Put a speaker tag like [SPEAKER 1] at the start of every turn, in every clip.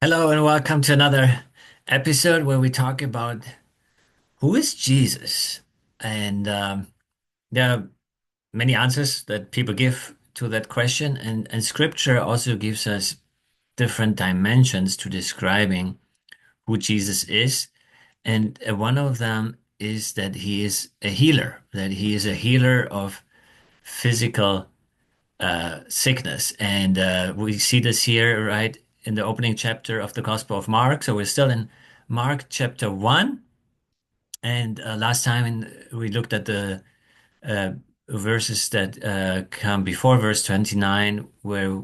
[SPEAKER 1] Hello and welcome to another episode where we talk about who is Jesus. And there are many answers that people give to that question, and Scripture also gives us different dimensions to describing who Jesus is. And one of them is that he is a healer, that he is a healer of physical sickness. And we see this here, right, in the opening chapter of the Gospel of Mark. So we're still in Mark chapter 1. And last time we looked at the uh, verses that come before verse 29, where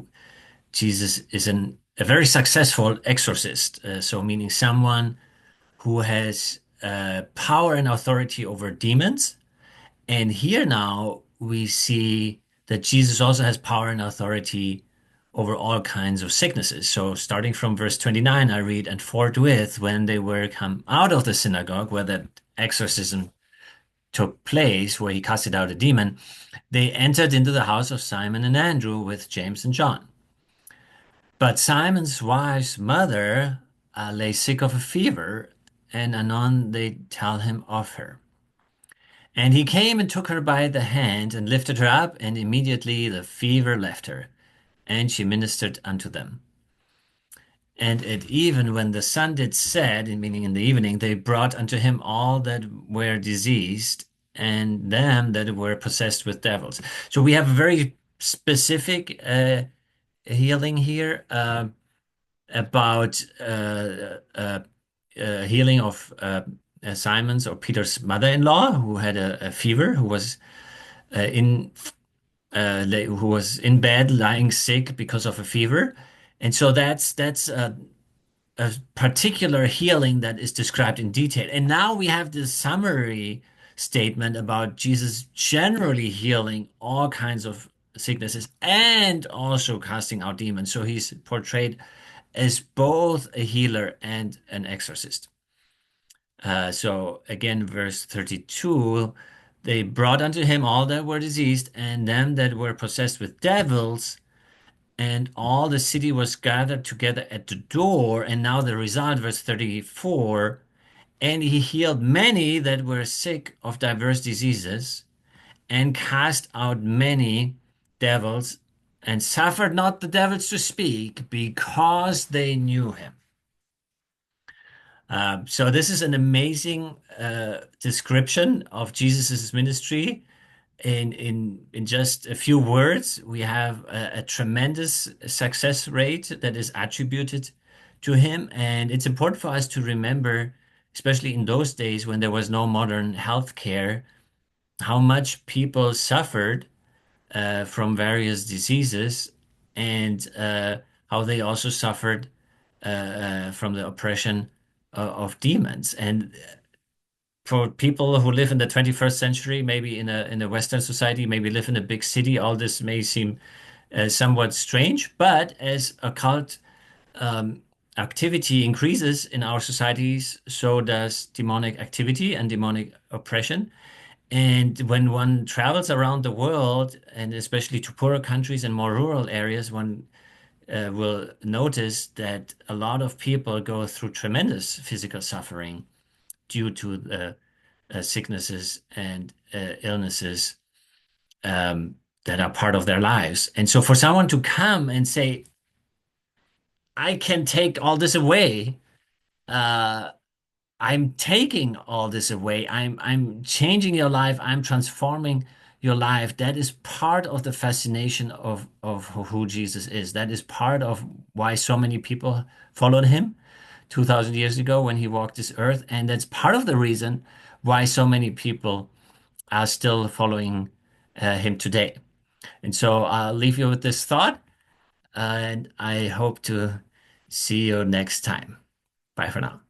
[SPEAKER 1] Jesus is a very successful exorcist. So, meaning someone who has power and authority over demons. And here now we see that Jesus also has power and authority over all kinds of sicknesses. So starting from verse 29, I read, and forthwith, when they were come out of the synagogue where that exorcism took place, where he casted out a demon, they entered into the house of Simon and Andrew with James and John. But Simon's wife's mother lay sick of a fever, and anon they tell him of her. And he came and took her by the hand and lifted her up, and immediately the fever left her, and she ministered unto them. And at even when the sun did set, meaning in the evening, they brought unto him all that were diseased, and them that were possessed with devils. So we have a very specific healing here about healing of Simon's or Peter's mother-in-law, who had a fever, who was in who was in bed lying sick because of a fever. And so that's a particular healing that is described in detail. And now we have this summary statement about Jesus generally healing all kinds of sicknesses and also casting out demons. So he's portrayed as both a healer and an exorcist. So again, verse 32, they brought unto him all that were diseased and them that were possessed with devils, and all the city was gathered together at the door. And now the result, verse 34, and he healed many that were sick of diverse diseases, and cast out many devils, and suffered not the devils to speak, because they knew him. So this is an amazing description of Jesus's ministry. In just a few words, we have a tremendous success rate that is attributed to him, and it's important for us to remember, especially in those days when there was no modern healthcare, how much people suffered from various diseases, and how they also suffered from the oppression of demons. And for people who live in the 21st century, maybe in a Western society, maybe live in a big city, all this may seem somewhat strange. But as occult activity increases in our societies, so does demonic activity and demonic oppression. And when one travels around the world, and especially to poorer countries and more rural areas, one will notice that a lot of people go through tremendous physical suffering due to the sicknesses and illnesses that are part of their lives. And so for someone to come and say, I can take all this away, uh, I'm taking all this away. I'm changing your life. I'm transforming your life. That is part of the fascination of who Jesus is. That is part of why so many people followed him 2000 years ago when he walked this earth. And that's part of the reason why so many people are still following him today. And so I'll leave you with this thought, and I hope to see you next time. Bye for now.